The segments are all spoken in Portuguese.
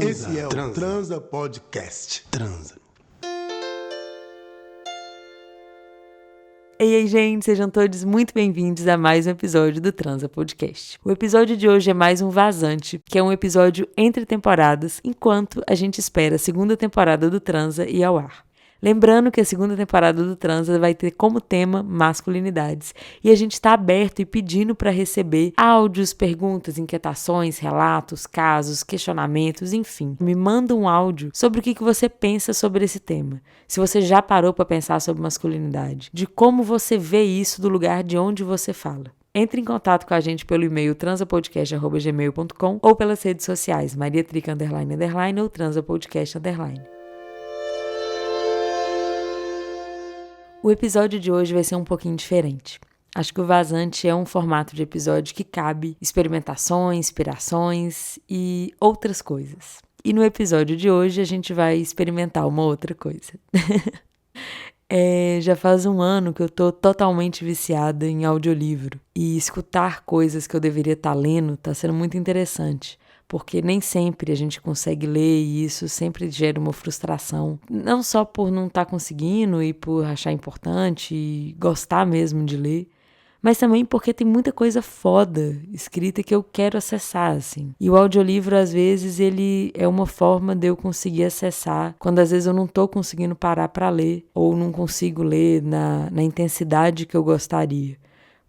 Esse é o Transa Podcast. Ei, aí, gente, sejam todos muito bem-vindos a mais um episódio do Transa Podcast. O episódio de hoje é mais um vazante, que é um episódio entre temporadas, enquanto a gente espera a segunda temporada do Transa ir ao ar. Lembrando que a segunda temporada do Transa vai ter como tema masculinidades e a gente está aberto e pedindo para receber áudios, perguntas, inquietações, relatos, casos, questionamentos, enfim. Me manda um áudio sobre o que você pensa sobre esse tema. Se você já parou para pensar sobre masculinidade, de como você vê isso do lugar de onde você fala. Entre em contato com a gente pelo e-mail transapodcast@gmail.com ou pelas redes sociais mariatrica__ ou transapodcast_. O episódio de hoje vai ser um pouquinho diferente. Acho que o Vazante é um formato de episódio que cabe experimentações, inspirações e outras coisas. E no episódio de hoje a gente vai experimentar uma outra coisa. Já faz um ano que eu tô totalmente viciada em audiolivro. E escutar coisas que eu deveria estar lendo tá sendo muito interessante. Porque nem sempre a gente consegue ler e isso sempre gera uma frustração. Não só por não estar conseguindo e por achar importante e gostar mesmo de ler, mas também porque tem muita coisa foda escrita que eu quero acessar, assim. E o audiolivro, às vezes, ele é uma forma de eu conseguir acessar quando às vezes eu não tô conseguindo parar para ler ou não consigo ler na intensidade que eu gostaria.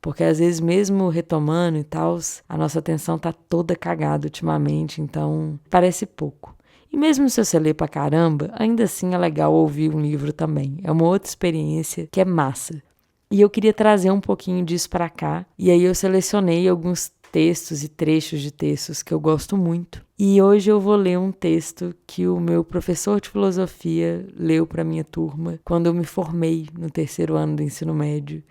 Porque às vezes mesmo retomando e tal, a nossa atenção tá toda cagada ultimamente, então parece pouco. E mesmo se você ler pra caramba, ainda assim é legal ouvir um livro também. É uma outra experiência que é massa. E eu queria trazer um pouquinho disso pra cá. E aí eu selecionei alguns textos e trechos de textos que eu gosto muito. E hoje eu vou ler um texto que o meu professor de filosofia leu pra minha turma quando eu me formei no 3º ano do ensino médio.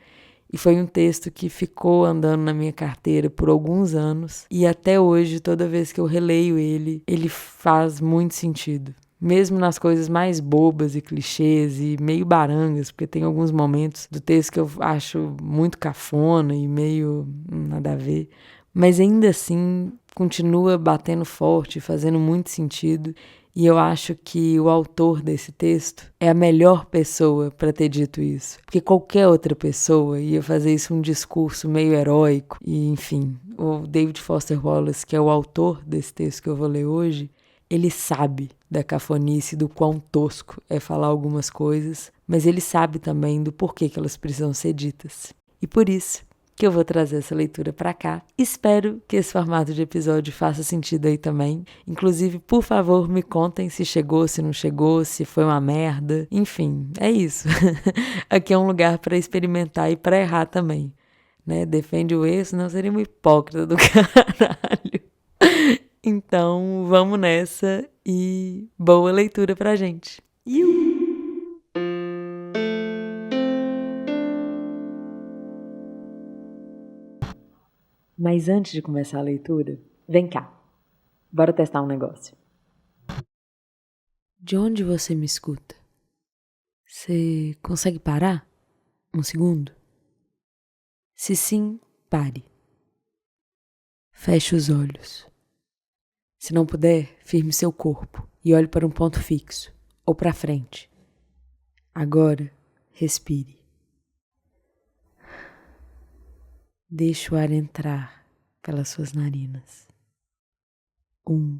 E foi um texto que ficou andando na minha carteira por alguns anos. E até hoje, toda vez que eu releio ele faz muito sentido. Mesmo nas coisas mais bobas e clichês e meio barangas, porque tem alguns momentos do texto que eu acho muito cafona e meio nada a ver. Mas ainda assim, continua batendo forte, fazendo muito sentido. E eu acho que o autor desse texto é a melhor pessoa para ter dito isso. Porque qualquer outra pessoa ia fazer isso um discurso meio heróico. E, enfim, o David Foster Wallace, que é o autor desse texto que eu vou ler hoje, ele sabe da cafonice, do quão tosco é falar algumas coisas, mas ele sabe também do porquê que elas precisam ser ditas. E por isso que eu vou trazer essa leitura para cá. Espero que esse formato de episódio faça sentido aí também. Inclusive, por favor, me contem se chegou, se não chegou, se foi uma merda. Enfim, é isso. Aqui é um lugar para experimentar e para errar também, né? Defende o erro, senão seria uma hipócrita do caralho. Então, vamos nessa e boa leitura pra gente. Mas antes de começar a leitura, vem cá. Bora testar um negócio. De onde você me escuta? Você consegue parar? Um segundo? Se sim, pare. Feche os olhos. Se não puder, firme seu corpo e olhe para um ponto fixo, ou para frente. Agora, respire. Deixe o ar entrar pelas suas narinas. 1,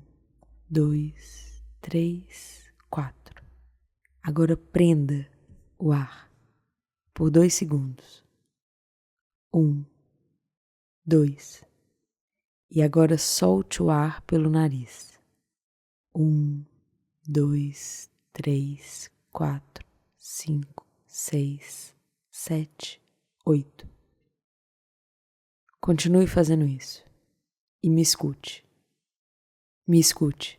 2, 3, 4. Agora prenda o ar por 2 segundos. 1, 2. E agora solte o ar pelo nariz. 1, 2, 3, 4, 5, 6, 7, 8. Continue fazendo isso. E me escute. Me escute.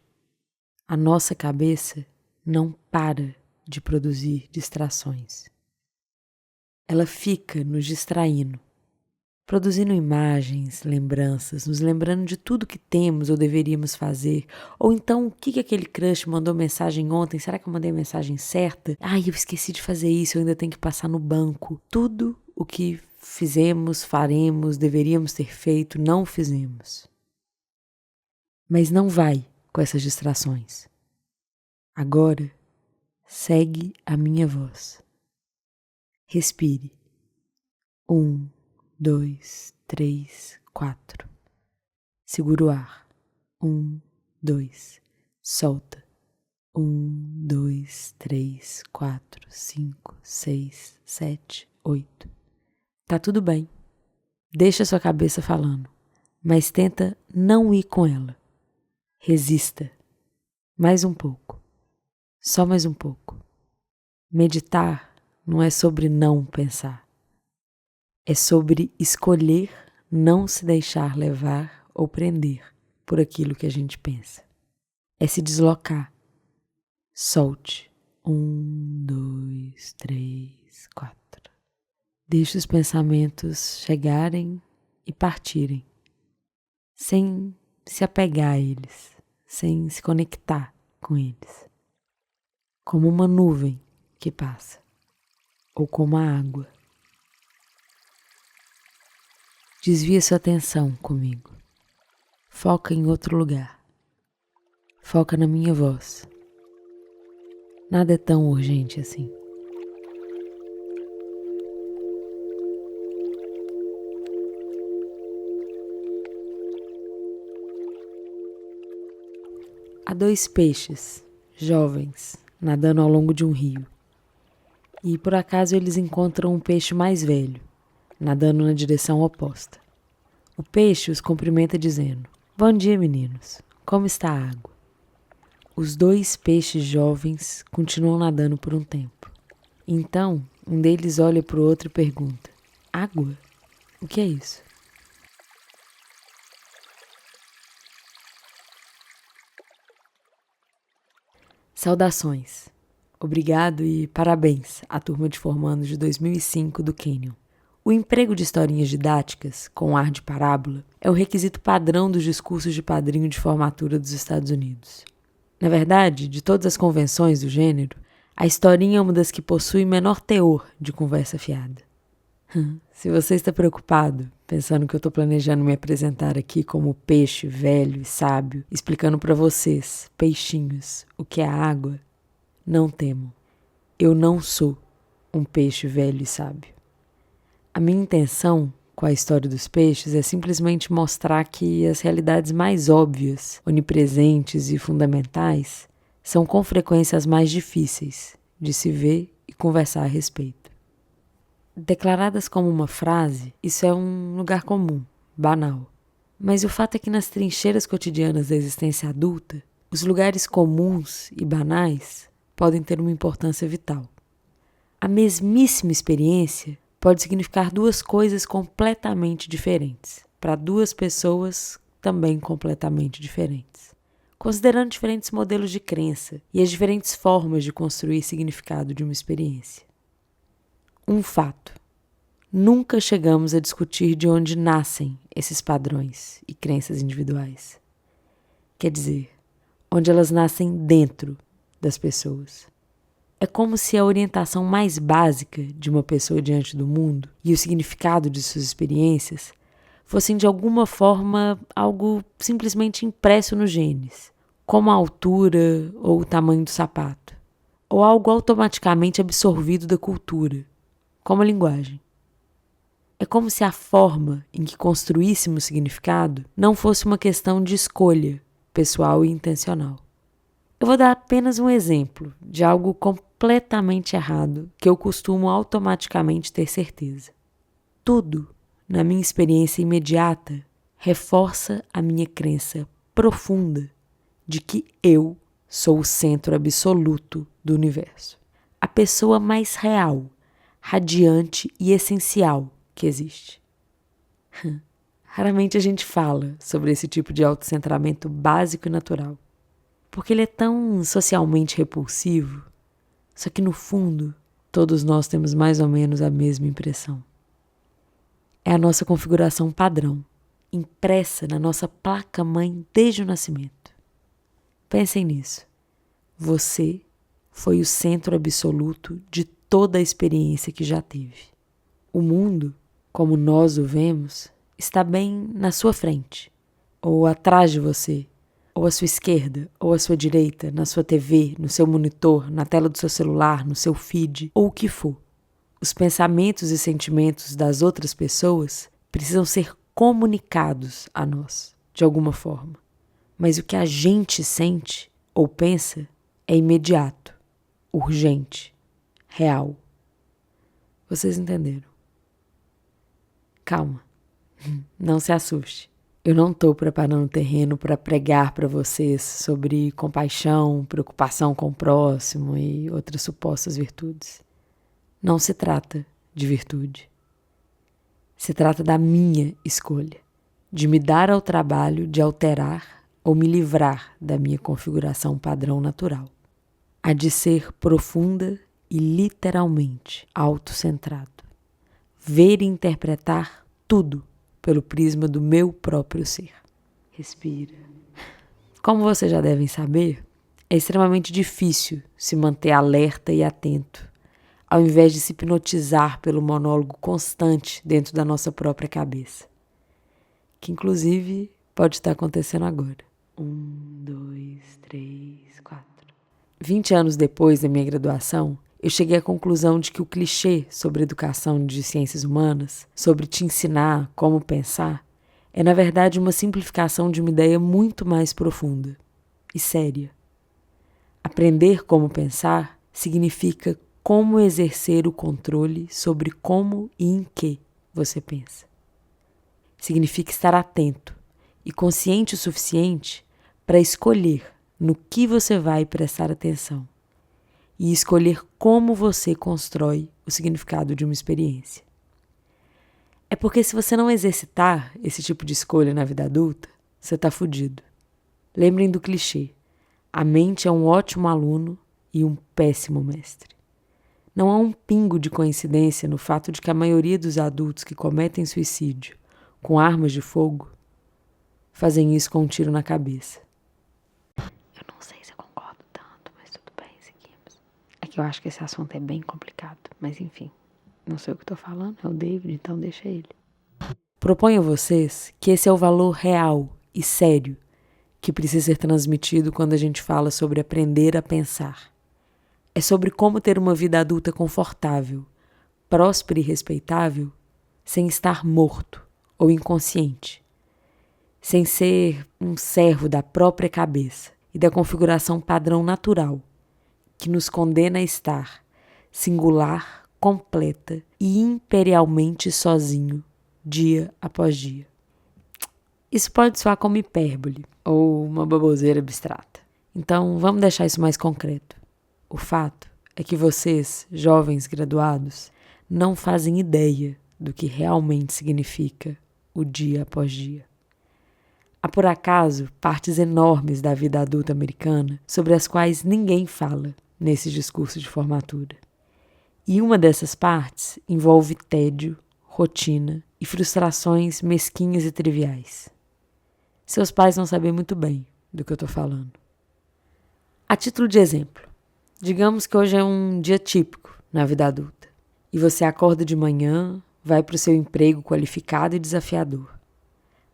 A nossa cabeça não para de produzir distrações. Ela fica nos distraindo, produzindo imagens, lembranças, nos lembrando de tudo que temos ou deveríamos fazer. Ou então, o que aquele crush mandou mensagem ontem? Será que eu mandei a mensagem certa? Ai, eu esqueci de fazer isso, eu ainda tenho que passar no banco. Tudo o que fizemos, faremos, deveríamos ter feito, não fizemos. Mas não vai com essas distrações. Agora, segue a minha voz. Respire. 1, 2, 3, 4. Segura o ar. 1, 2. Solta. 1, 2, 3, 4, 5, 6, 7, 8. Tá tudo bem. Deixa sua cabeça falando, mas tenta não ir com ela. Resista. Mais um pouco. Só mais um pouco. Meditar não é sobre não pensar. É sobre escolher não se deixar levar ou prender por aquilo que a gente pensa. É se deslocar. Solte. 1, 2, 3, 4. Deixe os pensamentos chegarem e partirem, sem se apegar a eles, sem se conectar com eles. Como uma nuvem que passa, ou como a água. Desvia sua atenção comigo. Foca em outro lugar. Foca na minha voz. Nada é tão urgente assim. Há 2 peixes, jovens, nadando ao longo de um rio. E por acaso eles encontram um peixe mais velho, nadando na direção oposta. O peixe os cumprimenta dizendo: "Bom dia, meninos. Como está a água?" Os 2 peixes jovens continuam nadando por um tempo. Então, um deles olha para o outro e pergunta: "Água? O que é isso?" Saudações. Obrigado e parabéns à turma de formandos de 2005 do Canyon. O emprego de historinhas didáticas, com ar de parábola, é o requisito padrão dos discursos de padrinho de formatura dos Estados Unidos. Na verdade, de todas as convenções do gênero, a historinha é uma das que possui menor teor de conversa fiada. Se você está preocupado, pensando que eu estou planejando me apresentar aqui como peixe velho e sábio, explicando para vocês, peixinhos, o que é água, não temam. Eu não sou um peixe velho e sábio. A minha intenção com a história dos peixes é simplesmente mostrar que as realidades mais óbvias, onipresentes e fundamentais são com frequência as mais difíceis de se ver e conversar a respeito. Declaradas como uma frase, isso é um lugar comum, banal. Mas o fato é que nas trincheiras cotidianas da existência adulta, os lugares comuns e banais podem ter uma importância vital. A mesmíssima experiência pode significar 2 coisas completamente diferentes, para 2 pessoas também completamente diferentes, considerando diferentes modelos de crença e as diferentes formas de construir significado de uma experiência. Um fato: nunca chegamos a discutir de onde nascem esses padrões e crenças individuais. Quer dizer, onde elas nascem dentro das pessoas. É como se a orientação mais básica de uma pessoa diante do mundo e o significado de suas experiências fossem de alguma forma algo simplesmente impresso nos genes, como a altura ou o tamanho do sapato, ou algo automaticamente absorvido da cultura, como a linguagem. É como se a forma em que construíssemos significado não fosse uma questão de escolha pessoal e intencional. Eu vou dar apenas um exemplo de algo completamente errado que eu costumo automaticamente ter certeza. Tudo, na minha experiência imediata, reforça a minha crença profunda de que eu sou o centro absoluto do universo. A pessoa mais real, radiante e essencial que existe. Raramente a gente fala sobre esse tipo de autocentramento básico e natural, porque ele é tão socialmente repulsivo, só que no fundo todos nós temos mais ou menos a mesma impressão. É a nossa configuração padrão, impressa na nossa placa-mãe desde o nascimento. Pensem nisso. Você foi o centro absoluto de toda a experiência que já teve. O mundo como nós o vemos, está bem na sua frente, ou atrás de você, ou à sua esquerda, ou à sua direita, na sua TV, no seu monitor, na tela do seu celular, no seu feed, ou o que for. Os pensamentos e sentimentos das outras pessoas precisam ser comunicados a nós, de alguma forma. Mas o que a gente sente ou pensa é imediato, urgente, real. Vocês entenderam? Calma, não se assuste. Eu não estou preparando o terreno para pregar para vocês sobre compaixão, preocupação com o próximo e outras supostas virtudes. Não se trata de virtude. Se trata da minha escolha, de me dar ao trabalho de alterar ou me livrar da minha configuração padrão natural. A de ser profunda e literalmente autocentrado. Ver e interpretar tudo pelo prisma do meu próprio ser. Respira. Como vocês já devem saber, é extremamente difícil se manter alerta e atento, ao invés de se hipnotizar pelo monólogo constante dentro da nossa própria cabeça. Que inclusive pode estar acontecendo agora. 1, 2, 3, 4. 20 anos depois da minha graduação, eu cheguei à conclusão de que o clichê sobre educação de ciências humanas, sobre te ensinar como pensar, é na verdade uma simplificação de uma ideia muito mais profunda e séria. Aprender como pensar significa como exercer o controle sobre como e em que você pensa. Significa estar atento e consciente o suficiente para escolher no que você vai prestar atenção e escolher como você constrói o significado de uma experiência. É porque se você não exercitar esse tipo de escolha na vida adulta, você está fudido. Lembrem do clichê: a mente é um ótimo aluno e um péssimo mestre. Não há um pingo de coincidência no fato de que a maioria dos adultos que cometem suicídio com armas de fogo fazem isso com um tiro na cabeça. Eu não sei se eu concordo tanto, mas tudo bem, seguimos. É que eu acho que esse assunto é bem complicado, mas enfim, não sei o que estou falando, é o David, então deixa ele. Proponho a vocês que esse é o valor real e sério que precisa ser transmitido quando a gente fala sobre aprender a pensar. É sobre como ter uma vida adulta confortável, próspera e respeitável, sem estar morto ou inconsciente, sem ser um servo da própria cabeça e da configuração padrão natural, que nos condena a estar singular, completa e imperialmente sozinho, dia após dia. Isso pode soar como hipérbole ou uma baboseira abstrata. Então, vamos deixar isso mais concreto. O fato é que vocês, jovens graduados, não fazem ideia do que realmente significa o dia após dia. Há, por acaso, partes enormes da vida adulta americana sobre as quais ninguém fala nesses discursos de formatura. E uma dessas partes envolve tédio, rotina e frustrações mesquinhas e triviais. Seus pais vão saber muito bem do que eu estou falando. A título de exemplo, digamos que hoje é um dia típico na vida adulta e você acorda de manhã, vai para o seu emprego qualificado e desafiador.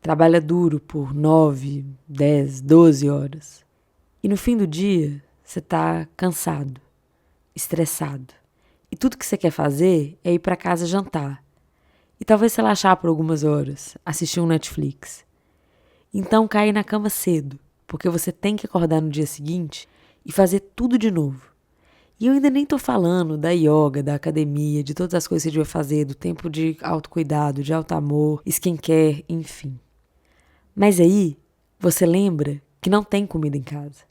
Trabalha duro por 9, 10, 12 horas. E no fim do dia, você está cansado, estressado. E tudo que você quer fazer é ir para casa jantar. E talvez relaxar por algumas horas, assistir um Netflix. Então cair na cama cedo, porque você tem que acordar no dia seguinte e fazer tudo de novo. E eu ainda nem estou falando da yoga, da academia, de todas as coisas que você devia fazer, do tempo de autocuidado, de auto-amor, skincare, enfim. Mas aí, você lembra que não tem comida em casa.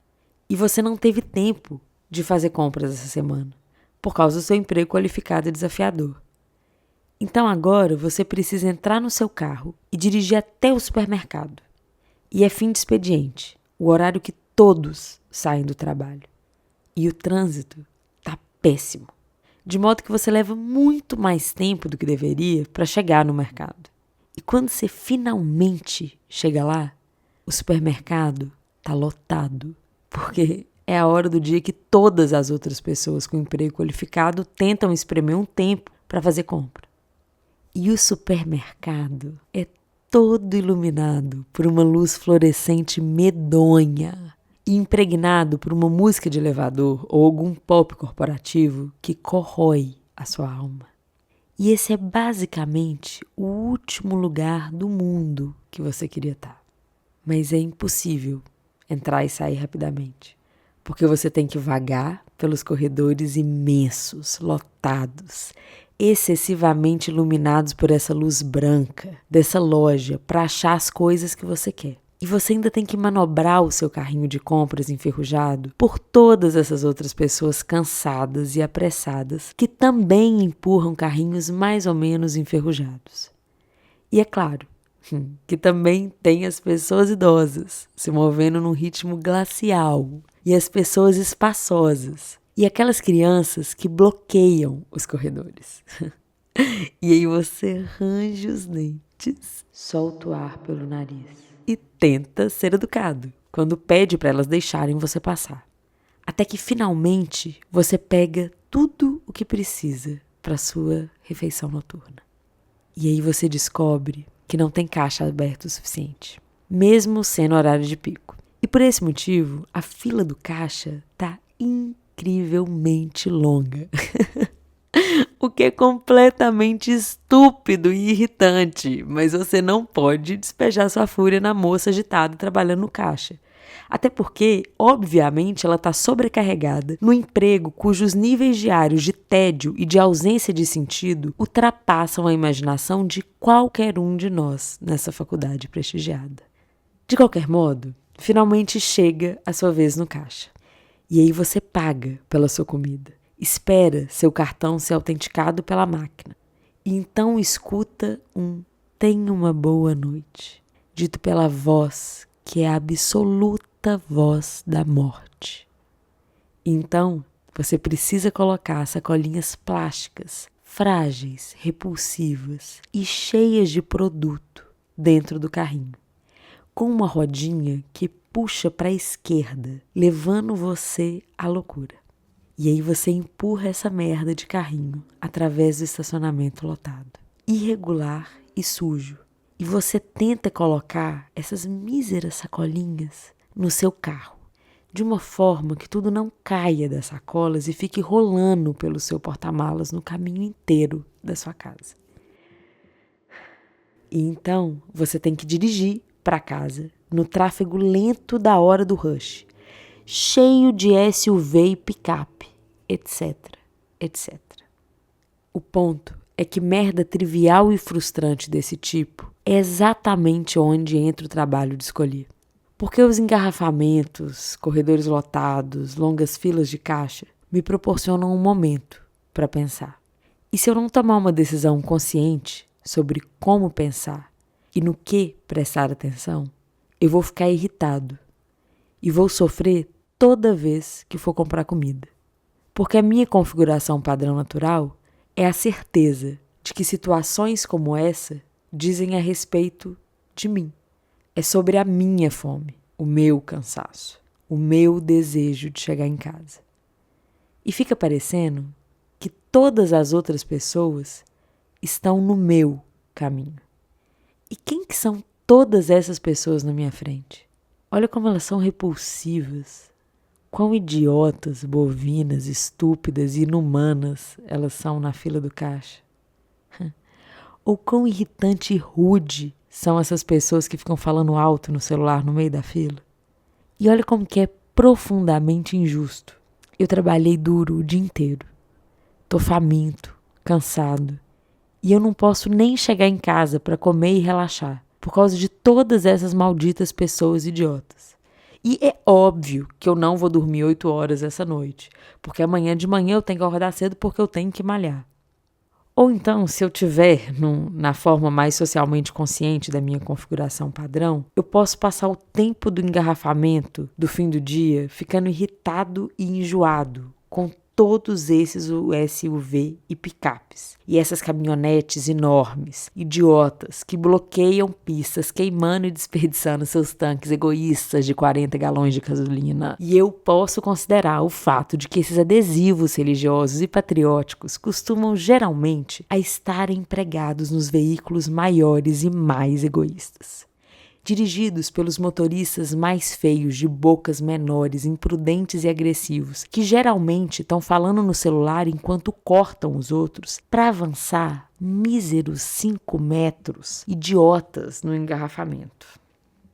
E você não teve tempo de fazer compras essa semana, por causa do seu emprego qualificado e desafiador. Então agora você precisa entrar no seu carro e dirigir até o supermercado. E é fim de expediente, o horário que todos saem do trabalho. E o trânsito tá péssimo, de modo que você leva muito mais tempo do que deveria para chegar no mercado. E quando você finalmente chega lá, o supermercado tá lotado, porque é a hora do dia que todas as outras pessoas com emprego qualificado tentam espremer um tempo para fazer compra. E o supermercado é todo iluminado por uma luz fluorescente medonha e impregnado por uma música de elevador ou algum pop corporativo que corrói a sua alma. E esse é basicamente o último lugar do mundo que você queria estar. Mas é impossível entrar e sair rapidamente, porque você tem que vagar pelos corredores imensos, lotados, excessivamente iluminados por essa luz branca dessa loja para achar as coisas que você quer. E você ainda tem que manobrar o seu carrinho de compras enferrujado por todas essas outras pessoas cansadas e apressadas que também empurram carrinhos mais ou menos enferrujados. E é claro que também tem as pessoas idosas se movendo num ritmo glacial e as pessoas espaçosas e aquelas crianças que bloqueiam os corredores. E aí você range os dentes, solta o ar pelo nariz e tenta ser educado quando pede para elas deixarem você passar. Até que finalmente você pega tudo o que precisa para sua refeição noturna. E aí você descobre que não tem caixa aberta o suficiente, mesmo sendo horário de pico. E por esse motivo, a fila do caixa tá incrivelmente longa. O que é completamente estúpido e irritante, mas você não pode despejar sua fúria na moça agitada trabalhando no caixa. Até porque, obviamente, ela está sobrecarregada no emprego cujos níveis diários de tédio e de ausência de sentido ultrapassam a imaginação de qualquer um de nós nessa faculdade prestigiada. De qualquer modo, finalmente chega a sua vez no caixa. E aí você paga pela sua comida. Espera seu cartão ser autenticado pela máquina. E então escuta um "tenha uma boa noite", dito pela voz que é a absoluta voz da morte. Então você precisa colocar sacolinhas plásticas, frágeis, repulsivas e cheias de produto dentro do carrinho, com uma rodinha que puxa para a esquerda, levando você à loucura. E aí você empurra essa merda de carrinho através do estacionamento lotado, irregular e sujo. E você tenta colocar essas míseras sacolinhas no seu carro, de uma forma que tudo não caia das sacolas e fique rolando pelo seu porta-malas no caminho inteiro da sua casa. E então você tem que dirigir para casa no tráfego lento da hora do rush, cheio de SUV e picape, etc, etc. O ponto é que merda trivial e frustrante desse tipo é exatamente onde entra o trabalho de escolher. Porque os engarrafamentos, corredores lotados, longas filas de caixa me proporcionam um momento para pensar. E se eu não tomar uma decisão consciente sobre como pensar e no que prestar atenção, eu vou ficar irritado e vou sofrer toda vez que for comprar comida. Porque a minha configuração padrão natural é a certeza de que situações como essa dizem a respeito de mim. É sobre a minha fome, o meu cansaço, o meu desejo de chegar em casa. E fica parecendo que todas as outras pessoas estão no meu caminho. E quem que são todas essas pessoas na minha frente? Olha como elas são repulsivas. Quão idiotas, bovinas, estúpidas e inumanas elas são na fila do caixa. Ou quão irritante e rude são essas pessoas que ficam falando alto no celular no meio da fila. E olha como que é profundamente injusto. Eu trabalhei duro o dia inteiro. Tô faminto, cansado. E eu não posso nem chegar em casa para comer e relaxar, por causa de todas essas malditas pessoas idiotas. E é óbvio que eu não vou dormir 8 horas essa noite, porque amanhã de manhã eu tenho que acordar cedo porque eu tenho que malhar. Ou então, se eu tiver na forma mais socialmente consciente da minha configuração padrão, eu posso passar o tempo do engarrafamento do fim do dia ficando irritado e enjoado com todos esses SUV e picapes. E essas caminhonetes enormes, idiotas, que bloqueiam pistas, queimando e desperdiçando seus tanques egoístas de 40 galões de gasolina. E eu posso considerar o fato de que esses adesivos religiosos e patrióticos costumam geralmente a estarem empregados nos veículos maiores e mais egoístas. Dirigidos pelos motoristas mais feios, de bocas menores, imprudentes e agressivos, que geralmente estão falando no celular enquanto cortam os outros, para avançar míseros 5 metros, idiotas no engarrafamento.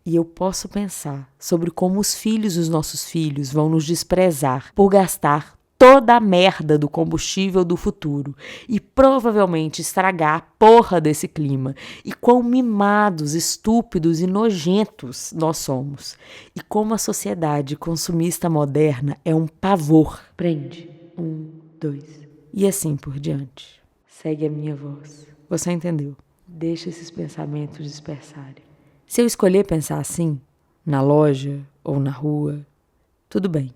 E eu posso pensar sobre como os filhos dos nossos filhos vão nos desprezar por gastar toda a merda do combustível do futuro e provavelmente estragar a porra desse clima, e quão mimados, estúpidos e nojentos nós somos, e como a sociedade consumista moderna é um pavor. Prende. 1, 2. E assim por diante. Segue a minha voz. Você entendeu? Deixa esses pensamentos dispersarem. Se eu escolher pensar assim, na loja ou na rua, tudo bem.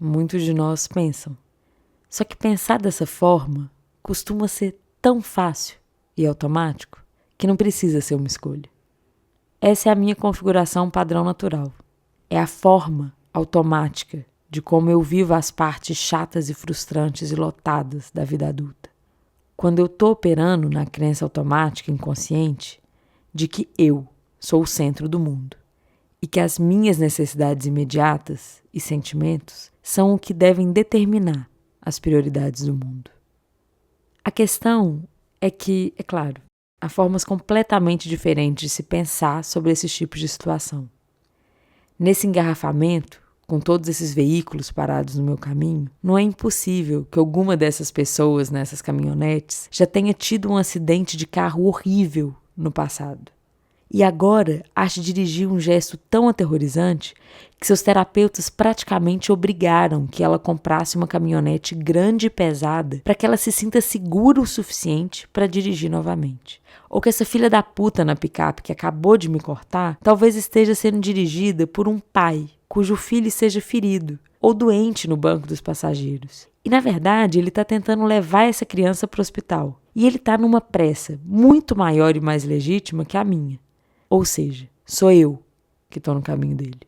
Muitos de nós pensam. Só que pensar dessa forma costuma ser tão fácil e automático que não precisa ser uma escolha. Essa é a minha configuração padrão natural. É a forma automática de como eu vivo as partes chatas e frustrantes e lotadas da vida adulta. Quando eu estou operando na crença automática inconsciente de que eu sou o centro do mundo e que as minhas necessidades imediatas e sentimentos são o que devem determinar as prioridades do mundo. A questão é que, é claro, há formas completamente diferentes de se pensar sobre esses tipos de situação. Nesse engarrafamento, com todos esses veículos parados no meu caminho, não é impossível que alguma dessas pessoas nessas caminhonetes já tenha tido um acidente de carro horrível no passado. E agora acha dirigir um gesto tão aterrorizante que seus terapeutas praticamente obrigaram que ela comprasse uma caminhonete grande e pesada para que ela se sinta segura o suficiente para dirigir novamente. Ou que essa filha da puta na picape que acabou de me cortar talvez esteja sendo dirigida por um pai cujo filho esteja ferido ou doente no banco dos passageiros. E na verdade ele está tentando levar essa criança para o hospital. E ele está numa pressa muito maior e mais legítima que a minha. Ou seja, sou eu que estou no caminho dele.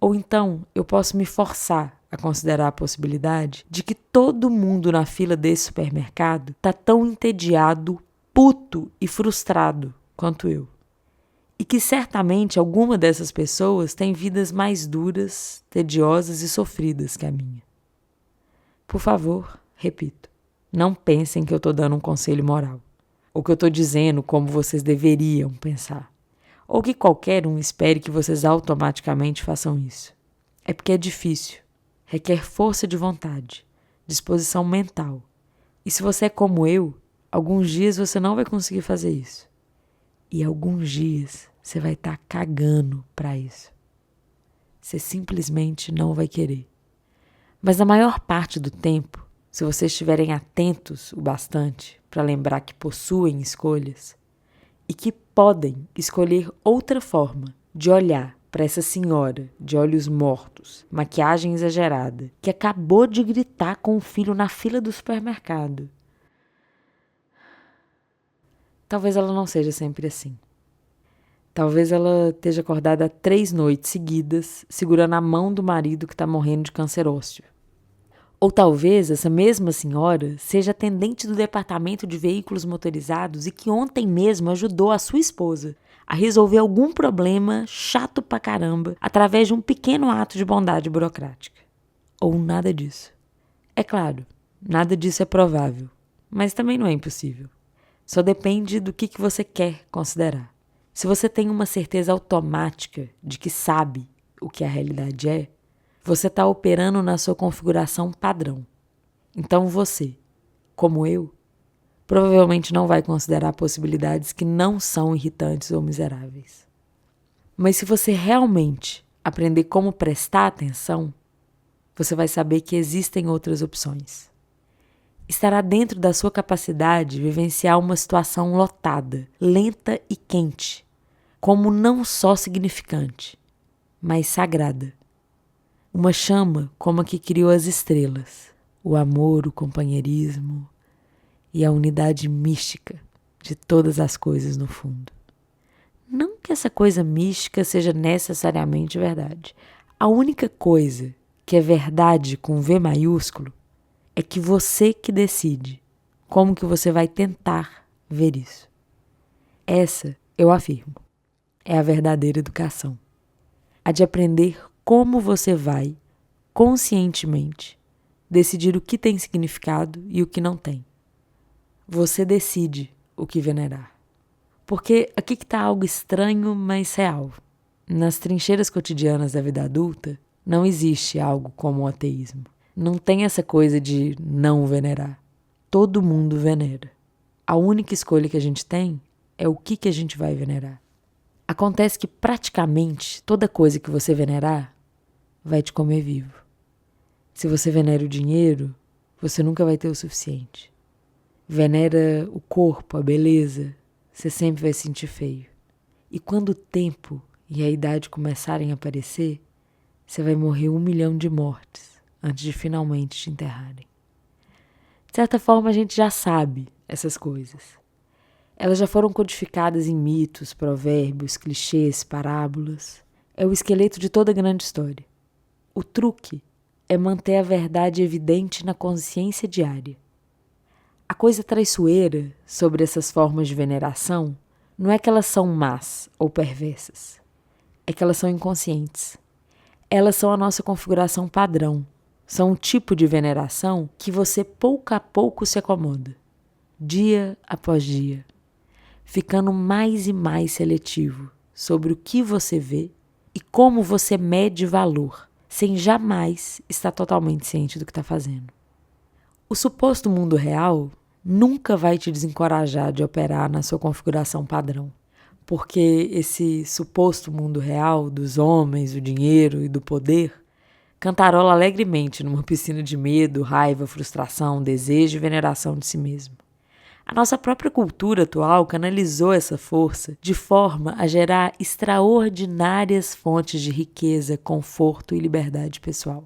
Ou então eu posso me forçar a considerar a possibilidade de que todo mundo na fila desse supermercado está tão entediado, puto e frustrado quanto eu. E que certamente alguma dessas pessoas tem vidas mais duras, tediosas e sofridas que a minha. Por favor, repito, não pensem que eu estou dando um conselho moral. Ou que eu estou dizendo como vocês deveriam pensar. Ou que qualquer um espere que vocês automaticamente façam isso. É porque é difícil. Requer força de vontade, disposição mental. E se você é como eu, alguns dias você não vai conseguir fazer isso. E alguns dias você vai estar cagando para isso. Você simplesmente não vai querer. Mas a maior parte do tempo, se vocês estiverem atentos o bastante para lembrar que possuem escolhas e que podem escolher outra forma de olhar para essa senhora de olhos mortos, maquiagem exagerada, que acabou de gritar com o filho na fila do supermercado. Talvez ela não seja sempre assim. Talvez ela esteja acordada 3 noites seguidas, segurando a mão do marido que está morrendo de câncer ósseo. Ou talvez essa mesma senhora seja atendente do departamento de veículos motorizados e que ontem mesmo ajudou a sua esposa a resolver algum problema chato pra caramba através de um pequeno ato de bondade burocrática. Ou nada disso. É claro, nada disso é provável, mas também não é impossível. Só depende do que você quer considerar. Se você tem uma certeza automática de que sabe o que a realidade é, você está operando na sua configuração padrão. Então você, como eu, provavelmente não vai considerar possibilidades que não são irritantes ou miseráveis. Mas se você realmente aprender como prestar atenção, você vai saber que existem outras opções. Estará dentro da sua capacidade vivenciar uma situação lotada, lenta e quente, como não só significante, mas sagrada. Uma chama como a que criou as estrelas, o amor, o companheirismo e a unidade mística de todas as coisas no fundo. Não que essa coisa mística seja necessariamente verdade. A única coisa que é verdade com V maiúsculo é que você que decide como que você vai tentar ver isso. Essa, eu afirmo, é a verdadeira educação. A de aprender como você vai, conscientemente, decidir o que tem significado e o que não tem. Você decide o que venerar. Porque aqui que está algo estranho, mas real. Nas trincheiras cotidianas da vida adulta, não existe algo como o ateísmo. Não tem essa coisa de não venerar. Todo mundo venera. A única escolha que a gente tem é o que a gente vai venerar. Acontece que praticamente toda coisa que você venerar vai te comer vivo. Se você venera o dinheiro, você nunca vai ter o suficiente. Venera o corpo, a beleza, você sempre vai se sentir feio. E quando o tempo e a idade começarem a aparecer, você vai morrer 1 milhão de mortes antes de finalmente te enterrarem. De certa forma, a gente já sabe essas coisas. Elas já foram codificadas em mitos, provérbios, clichês, parábolas. É o esqueleto de toda grande história. O truque é manter a verdade evidente na consciência diária. A coisa traiçoeira sobre essas formas de veneração não é que elas são más ou perversas, é que elas são inconscientes. Elas são a nossa configuração padrão, são um tipo de veneração que você pouco a pouco se acomoda, dia após dia, ficando mais e mais seletivo sobre o que você vê e como você mede valor, sem jamais estar totalmente ciente do que está fazendo. O suposto mundo real nunca vai te desencorajar de operar na sua configuração padrão, porque esse suposto mundo real dos homens, do dinheiro e do poder cantarola alegremente numa piscina de medo, raiva, frustração, desejo e veneração de si mesmo. A nossa própria cultura atual canalizou essa força de forma a gerar extraordinárias fontes de riqueza, conforto e liberdade pessoal.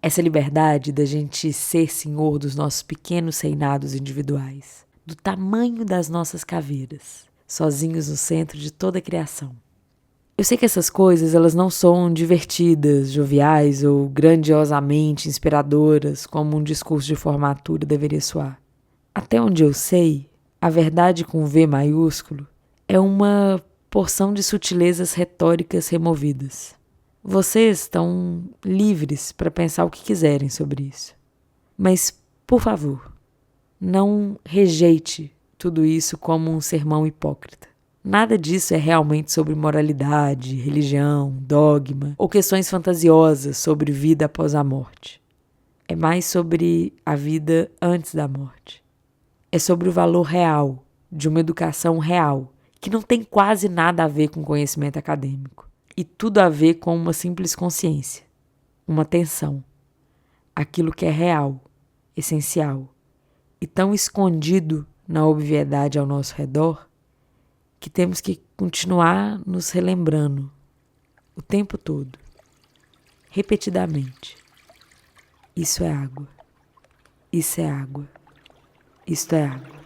Essa liberdade da gente ser senhor dos nossos pequenos reinados individuais, do tamanho das nossas caveiras, sozinhos no centro de toda a criação. Eu sei que essas coisas elas não são divertidas, joviais ou grandiosamente inspiradoras como um discurso de formatura deveria soar. Até onde eu sei, a verdade com V maiúsculo é uma porção de sutilezas retóricas removidas. Vocês estão livres para pensar o que quiserem sobre isso. Mas, por favor, não rejeite tudo isso como um sermão hipócrita. Nada disso é realmente sobre moralidade, religião, dogma ou questões fantasiosas sobre vida após a morte. É mais sobre a vida antes da morte. É sobre o valor real de uma educação real, que não tem quase nada a ver com conhecimento acadêmico. E tudo a ver com uma simples consciência, uma atenção, aquilo que é real, essencial e tão escondido na obviedade ao nosso redor que temos que continuar nos relembrando o tempo todo, repetidamente. Isso é água, isso é água, isto é água.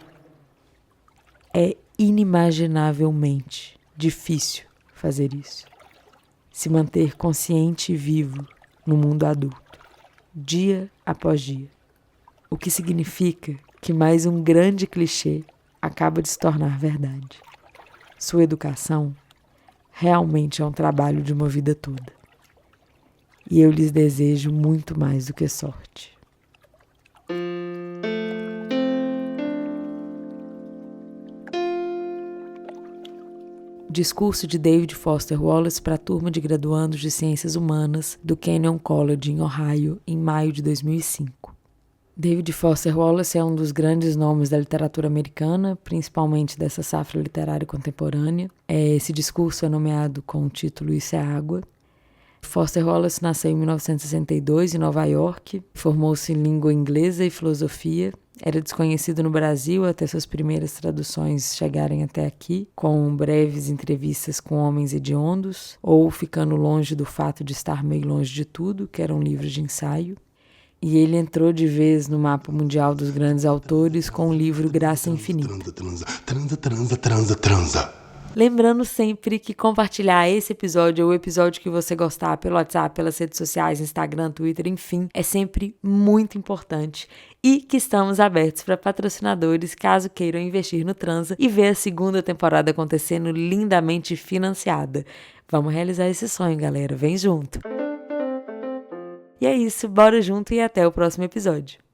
É inimaginavelmente difícil fazer isso. Se manter consciente e vivo no mundo adulto, dia após dia. O que significa que mais um grande clichê acaba de se tornar verdade. Sua educação realmente é um trabalho de uma vida toda. E eu lhes desejo muito mais do que sorte. Discurso de David Foster Wallace para a turma de graduandos de Ciências Humanas do Kenyon College, em Ohio, em maio de 2005. David Foster Wallace é um dos grandes nomes da literatura americana, principalmente dessa safra literária contemporânea. Esse discurso é nomeado com o título Isso é Água. Foster Wallace nasceu em 1962 em Nova York, formou-se em língua inglesa e filosofia. Era desconhecido no Brasil até suas primeiras traduções chegarem até aqui, com breves entrevistas com homens hediondos, ou Ficando Longe do Fato de Estar Meio Longe de Tudo, que era um livro de ensaio. E ele entrou de vez no mapa mundial dos grandes autores com o livro Graça Infinita. Transa. Lembrando sempre que compartilhar esse episódio ou o episódio que você gostar pelo WhatsApp, pelas redes sociais, Instagram, Twitter, enfim, é sempre muito importante. E que estamos abertos para patrocinadores caso queiram investir no Transa e ver a segunda temporada acontecendo lindamente financiada. Vamos realizar esse sonho, galera. Vem junto! E é isso, bora junto e até o próximo episódio.